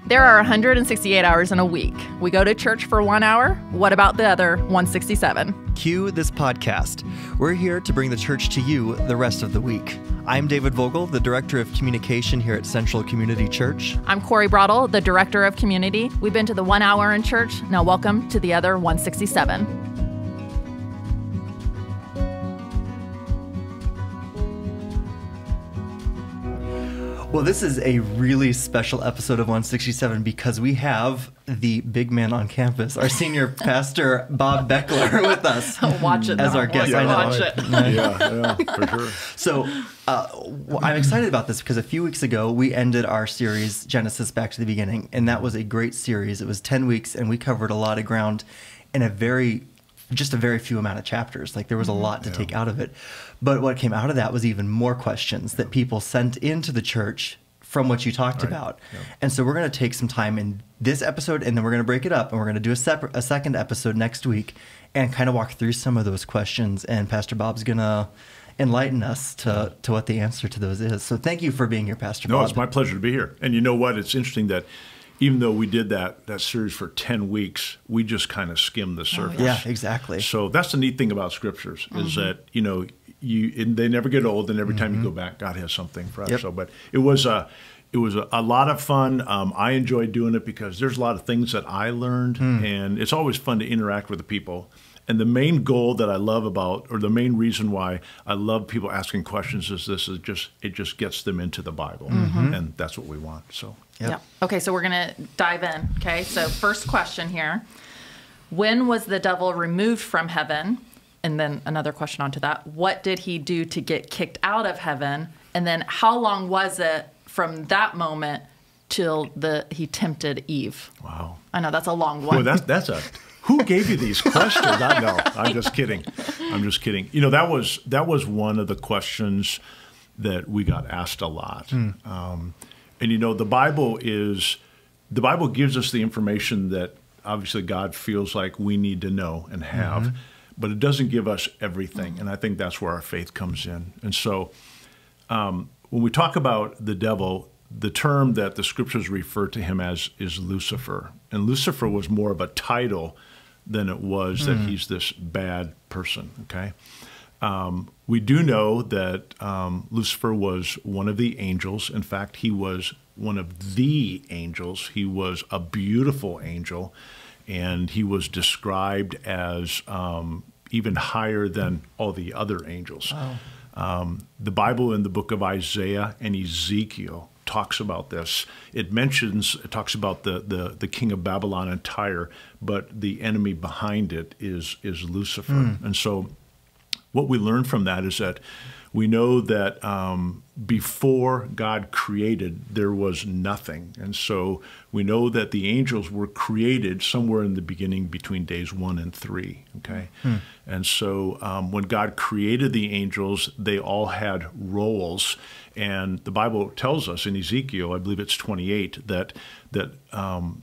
There are 168 hours in a week. We go to church for 1 hour. What about the other 167? Cue this podcast. We're here to bring the church to you the rest of the week. I'm David Vogel, the Director of Communication here at Central Community Church. I'm Corey Brodel, the Director of Community. We've been to the 1 hour in church. Now welcome to the other 167. Well, this is a really special episode of 167 because we have the big man on campus, our senior pastor, Bob Beckler, with us. Watch it as now. our guest. Yeah, I know. watch it. Yeah, for sure. So I'm excited about this because a few weeks ago, we ended our series, Genesis Back to the Beginning, and that was a great series. It was 10 weeks, and we covered a lot of ground in just a very few amount of chapters. Like there was a lot to take out of it. But what came out of that was even more questions that people sent into the church from what you talked about. Yeah. And so we're going to take some time in this episode, and then we're going to break it up, and we're going to do a second episode next week and kind of walk through some of those questions. And Pastor Bob's going to enlighten us to what the answer to those is. So thank you for being here, Pastor Bob. No, it's my pleasure to be here. And you know what? It's interesting that even though we did that series for 10 weeks, we just kind of skimmed the surface. Yeah, exactly. So that's the neat thing about scriptures is that, you know, they never get old, and every time you go back, God has something fresh. Yep. So, but it was a lot of fun. I enjoyed doing it because there's a lot of things that I learned, and it's always fun to interact with the people. And the main goal that I love about, or the main reason why I love people asking questions is it just gets them into the Bible, and that's what we want. So. Yep. Yeah. Okay, so we're going to dive in. Okay, so first question here. When was the devil removed from heaven? And then another question onto that. What did he do to get kicked out of heaven? And then how long was it from that moment till he tempted Eve? Wow. I know, that's a long one. Well, who gave you these questions? I know. I'm just kidding. You know, that was one of the questions that we got asked a lot. And you know, the Bible gives us the information that obviously God feels like we need to know and have, but it doesn't give us everything. And I think that's where our faith comes in. And so when we talk about the devil, the term that the scriptures refer to him as is Lucifer. And Lucifer was more of a title than it was that he's this bad person, okay? We do know that Lucifer was one of the angels. In fact, he was one of the angels. He was a beautiful angel, and he was described as even higher than all the other angels. Wow. The Bible in the book of Isaiah and Ezekiel talks about this. It talks about the king of Babylon and Tyre, but the enemy behind it is Lucifer. And so what we learn from that is that we know that before God created, there was nothing. And so we know that the angels were created somewhere in the beginning between days 1 and 3, okay? And so when God created the angels, they all had roles. And the Bible tells us in Ezekiel, I believe it's 28, that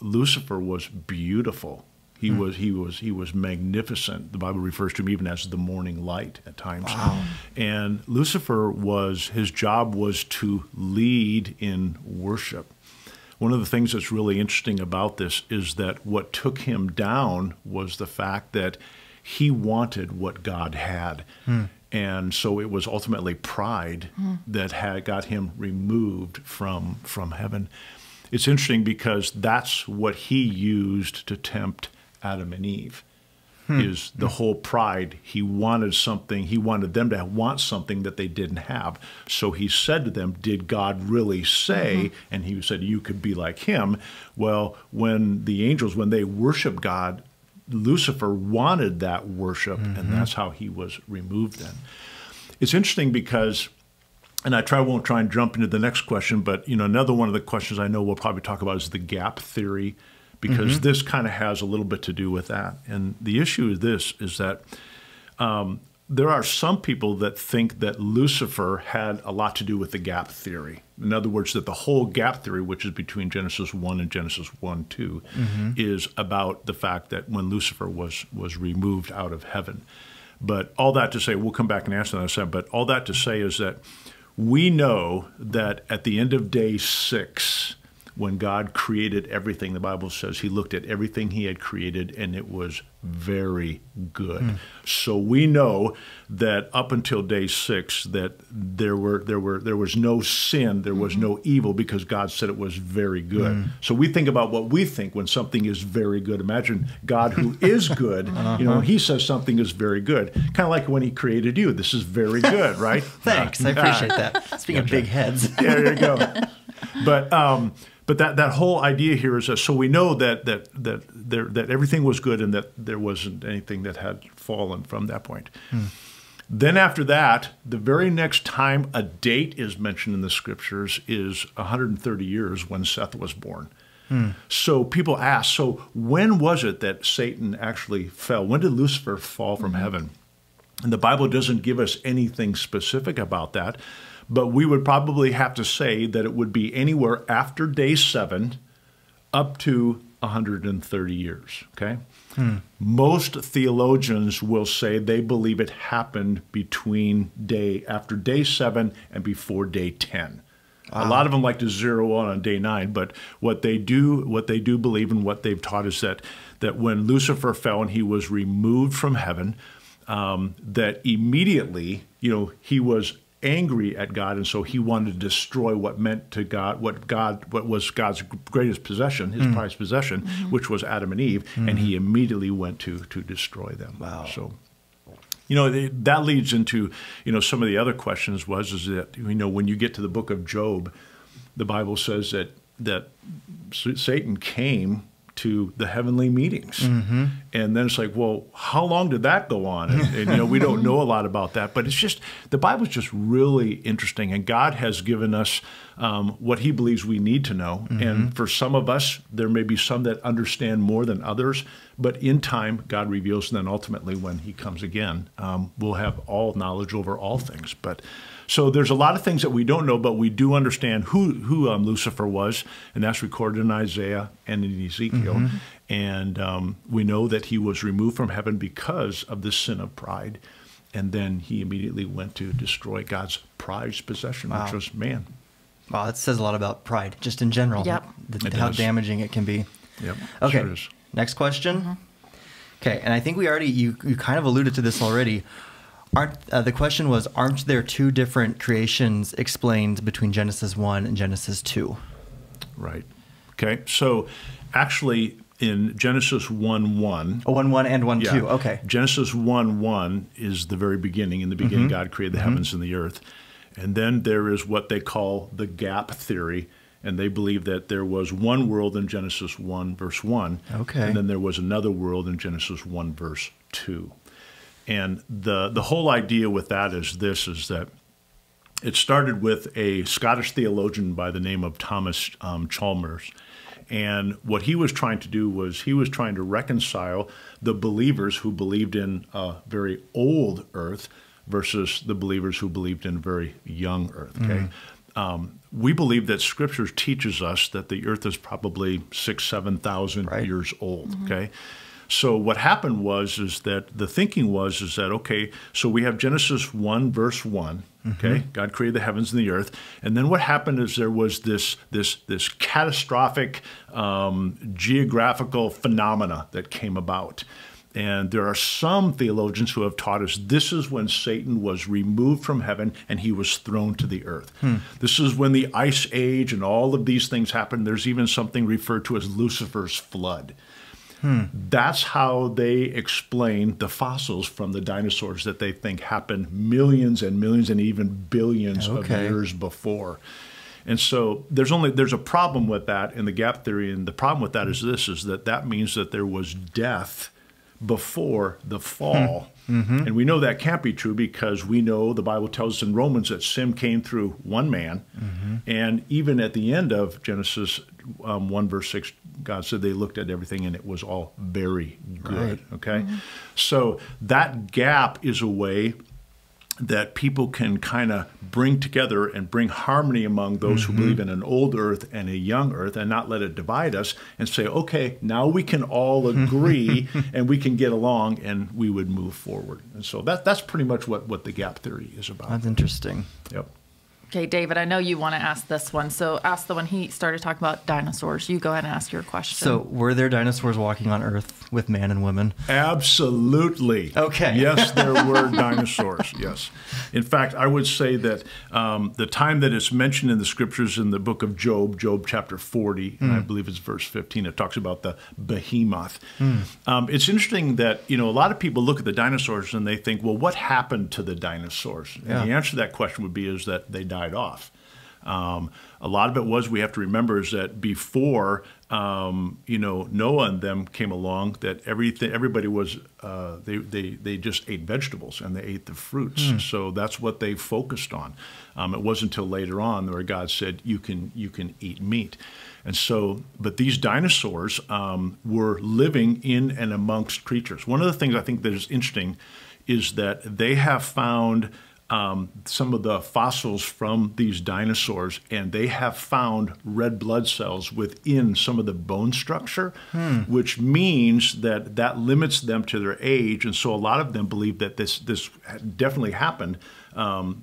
Lucifer was beautiful. He was magnificent. The Bible refers to him even as the morning light at times. Wow. And Lucifer his job was to lead in worship. One of the things that's really interesting about this is that what took him down was the fact that he wanted what God had. And so it was ultimately pride that had got him removed from heaven. It's interesting because that's what he used to tempt Adam and Eve, is the whole pride. He wanted something. He wanted them to want something that they didn't have. So he said to them, did God really say? And he said, you could be like him. Well, when the angels, when they worship God, Lucifer wanted that worship, and that's how he was removed then. It's interesting because, and I won't try and jump into the next question, but you know, another one of the questions I know we'll probably talk about is the gap theory, because this kind of has a little bit to do with that. And the issue is that there are some people that think that Lucifer had a lot to do with the gap theory. In other words, that the whole gap theory, which is between Genesis 1 and Genesis 1-2, is about the fact that when Lucifer was removed out of heaven. But all that to say, we'll come back and answer that, but all that to say is that we know that at the end of day 6, when God created everything, the Bible says he looked at everything he had created and it was very good. So we know that up until day 6 that there was no sin, there was no evil, because God said it was very good. So we think about what we think when something is very good. Imagine God, who is good, you know, he says something is very good. Kind of like when he created you. This is very good, right? Thanks. I appreciate that. Speaking of big heads. Yeah, there you go. But that whole idea here is so we know that everything was good and that there wasn't anything that had fallen from that point. Then after that, the very next time a date is mentioned in the scriptures is 130 years when Seth was born. So people ask, so when was it that Satan actually fell? When did Lucifer fall from heaven? And the Bible doesn't give us anything specific about that, but we would probably have to say that it would be anywhere after day 7 up to 130 years, okay? Most theologians will say they believe it happened after day 7 and before day 10. A lot of them like to zero in on day 9, but what they do believe and what they've taught is that when Lucifer fell and he was removed from heaven, that immediately, you know, he was angry at God, and so he wanted to destroy what meant to God, what was God's greatest possession, his prized possession, which was Adam and Eve, and he immediately went to destroy them. Wow. So, you know, that leads into, you know, some of the other questions is that, you know, when you get to the book of Job, the Bible says that Satan came to the heavenly meetings. And then it's like, well, how long did that go on? And you know, we don't know a lot about that, but it's just, the Bible's just really interesting, and God has given us what he believes we need to know. And for some of us, there may be some that understand more than others, but in time, God reveals, and then ultimately when he comes again, we'll have all knowledge over all things. But so there's a lot of things that we don't know, but we do understand who Lucifer was, and that's recorded in Isaiah and in Ezekiel. And we know that he was removed from heaven because of the sin of pride, and then he immediately went to destroy God's prized possession, which was man. Wow, that says a lot about pride, just in general. Yep. How damaging it can be. Yep. Okay, sure is. Next question. Okay, and I think you kind of alluded to this already. The question was, aren't there 2 different creations explained between Genesis 1 and Genesis 2? Right. Okay. So actually in Genesis 1:1. Oh, 1:1 and 1:2. Okay. Genesis 1:1 is the very beginning. In the beginning, God created the heavens and the earth. And then there is what they call the gap theory. And they believe that there was one world in Genesis 1, verse 1. Okay. And then there was another world in Genesis 1, verse 2. And the whole idea with that is that it started with a Scottish theologian by the name of Thomas Chalmers. And what he was trying to do was he was trying to reconcile the believers who believed in a very old earth versus the believers who believed in a very young earth, okay? We believe that Scripture teaches us that the earth is probably 6,000 to 7,000 years old, okay? So what happened is that the thinking was that, okay, so we have Genesis 1, verse 1, okay? God created the heavens and the earth. And then what happened is there was this catastrophic geographical phenomena that came about. And there are some theologians who have taught us this is when Satan was removed from heaven and he was thrown to the earth. This is when the Ice Age and all of these things happened. There's even something referred to as Lucifer's flood. That's how they explain the fossils from the dinosaurs that they think happened millions and millions and even billions of years before. And so there's a problem with that in the gap theory, and the problem with that is that means that there was death before the fall. And we know that can't be true because we know the Bible tells us in Romans that sin came through one man. And even at the end of Genesis 1 verse 6, God said they looked at everything and it was all very good. Okay? So that gap is a way that people can kind of bring together and bring harmony among those who believe in an old earth and a young earth and not let it divide us and say, okay, now we can all agree and we can get along and we would move forward. And so that's pretty much what the gap theory is about. That's interesting. Yep. Okay, David, I know you want to ask this one, so ask the one he started talking about dinosaurs. You go ahead and ask your question. So, were there dinosaurs walking on Earth with man and women? Absolutely. Okay. Yes, there were dinosaurs. Yes. In fact, I would say that the time that it's mentioned in the scriptures in the book of Job, Job chapter 40, and I believe it's verse 15, it talks about the behemoth. It's interesting that, a lot of people look at the dinosaurs and they think, well, what happened to the dinosaurs? And the answer to that question would be is that they died off. A lot of it was, we have to remember, is that before Noah and them came along, that everybody was they just ate vegetables and they ate the fruits. So that's what they focused on. It wasn't until later on where God said you can eat meat. And so, but these dinosaurs were living in and amongst creatures. One of the things I think that is interesting is that they have found some of the fossils from these dinosaurs, and they have found red blood cells within some of the bone structure, which means that limits them to their age. And so a lot of them believe that this definitely happened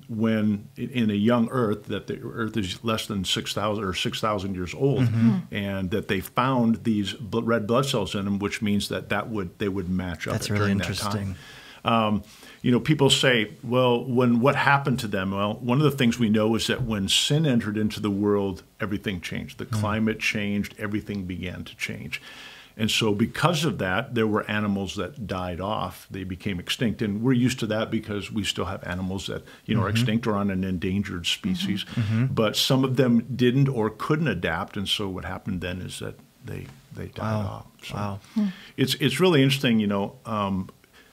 when in a young Earth, that the Earth is less than 6,000 or 6,000 years old, and that they found these red blood cells in them, which means that they would match up. That's really during interesting. That time. People say, well, what happened to them? Well, one of the things we know is that when sin entered into the world, everything changed. The climate changed. Everything began to change. And so because of that, there were animals that died off. They became extinct. And we're used to that because we still have animals that, are extinct or on an endangered species. But some of them didn't or couldn't adapt. And so what happened then is that they died off. So it's really interesting,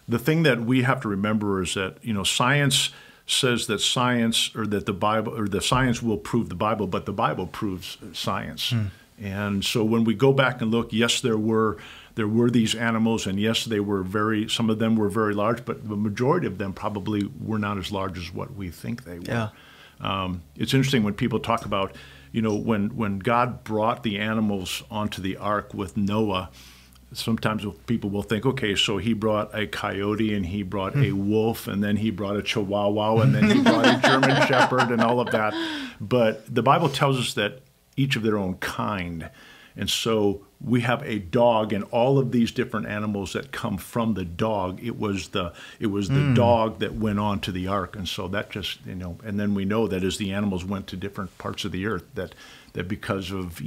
the thing that we have to remember is that, science says that the Bible or the science will prove the Bible, but the Bible proves science. And so when we go back and look, yes, there were these animals, and yes, some of them were very large, but the majority of them probably were not as large as what we think they were. Yeah. It's interesting when people talk about, when God brought the animals onto the ark with Noah. Sometimes people will think, okay, so he brought a coyote and he brought a wolf and then he brought a chihuahua and then he brought a German shepherd and all of that. But the Bible tells us that each of their own kind. And so we have a dog and all of these different animals that come from the dog. It was the dog that went on to the ark. And so that just, and then we know that as the animals went to different parts of the earth, that because of,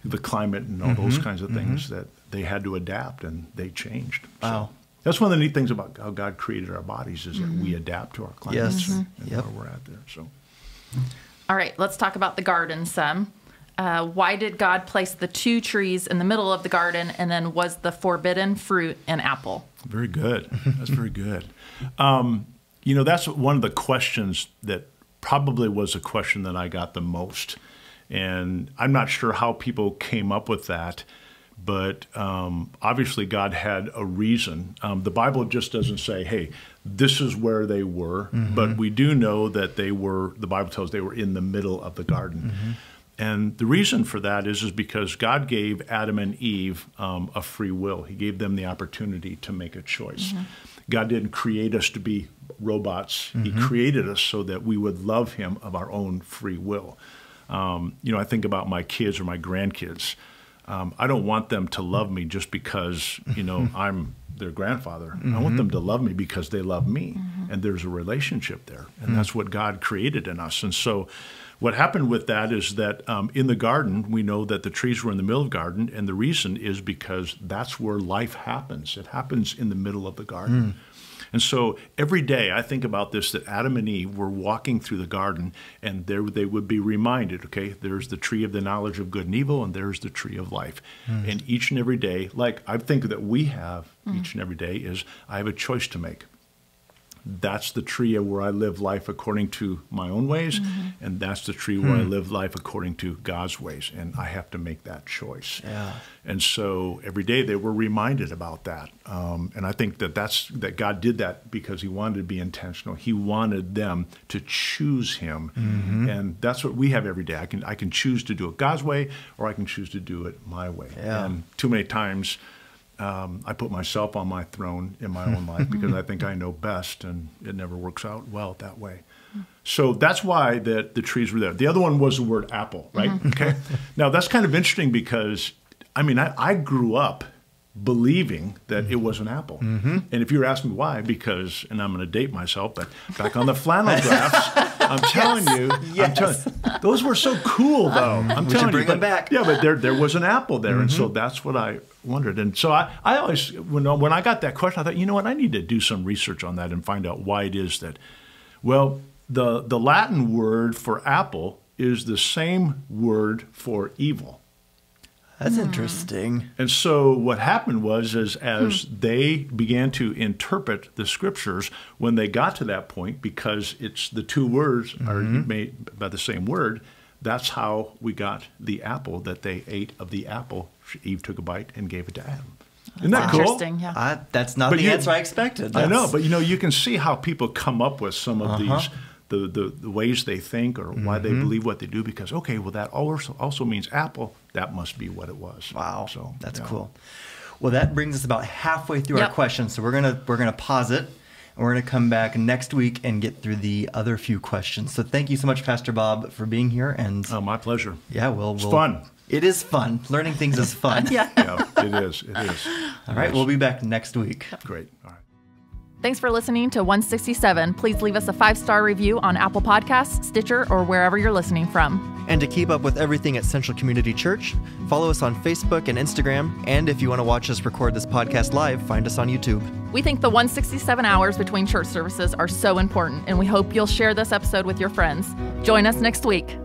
the climate and all those kinds of things, that they had to adapt and they changed. Wow. So that's one of the neat things about how God created our bodies is that we adapt to our climates and where we're at there. So, all right, let's talk about the garden some. Why did God place the two trees in the middle of the garden, and then was the forbidden fruit an apple? Very good. That's very good. That's one of the questions that probably was a question that I got the most. And I'm not sure how people came up with that, but obviously God had a reason. The Bible just doesn't say, hey, this is where they were, but we do know that the Bible tells they were in the middle of the garden. And the reason for that is because God gave Adam and Eve a free will. He gave them the opportunity to make a choice. God didn't create us to be robots. He created us so that we would love him of our own free will. I think about my kids or my grandkids. I don't want them to love me just because, I'm their grandfather. I want them to love me because they love me. And there's a relationship there. And that's what God created in us. And so what happened with that is that in the garden, we know that the trees were in the middle of the garden. And the reason is because that's where life happens. It happens in the middle of the garden. And so every day I think about this, that Adam and Eve were walking through the garden, and there they would be reminded, okay, there's the tree of the knowledge of good and evil, and there's the tree of life. And each and every day, like I think that we have each and every day, is I have a choice to make. That's the tree where I live life according to my own ways, and that's the tree where I live life according to God's ways, and I have to make that choice. Yeah. And so every day they were reminded about that, and I think that God did that because he wanted to be intentional. He wanted them to choose him, and that's what we have every day. I can choose to do it God's way, or I can choose to do it my way. Yeah. And too many times I put myself on my throne in my own life because I think I know best, and it never works out well that way. So that's why the trees were there. The other one was the word apple, right? Okay. Now that's kind of interesting because, I mean, I grew up believing that it was an apple. And if you were asking me why, because, and I'm going to date myself, but back on the flannel graphs, I'm telling you, those were so cool though. We should bring them back. Yeah, but there was an apple there. And so that's what I wondered. And so I always, when I got that question, I thought, you know what, I need to do some research on that and find out why it is that, well, the Latin word for apple is the same word for evil. That's interesting. And so what happened was as they began to interpret the scriptures, when they got to that point, because it's the two words are made by the same word, that's how we got the apple that they ate of the apple. Eve took a bite and gave it to Adam. Isn't that cool? Interesting, yeah. That's not the answer I expected. I know, but you can see how people come up with some of these, the ways they think or why they believe what they do, because, okay, well, that also means apple. That must be what it was. Wow, so that's cool. Well, that brings us about halfway through our questions, so we're gonna pause it, and we're gonna come back next week and get through the other few questions. So thank you so much, Pastor Bob, for being here. And my pleasure. Yeah, it's fun. It is fun. Learning things is fun. Yeah, it is. It is. All right, we'll be back next week. Great. All right. Thanks for listening to 167. Please leave us a 5-star review on Apple Podcasts, Stitcher, or wherever you're listening from. And to keep up with everything at Central Community Church, follow us on Facebook and Instagram. And if you want to watch us record this podcast live, find us on YouTube. We think the 167 hours between church services are so important, and we hope you'll share this episode with your friends. Join us next week.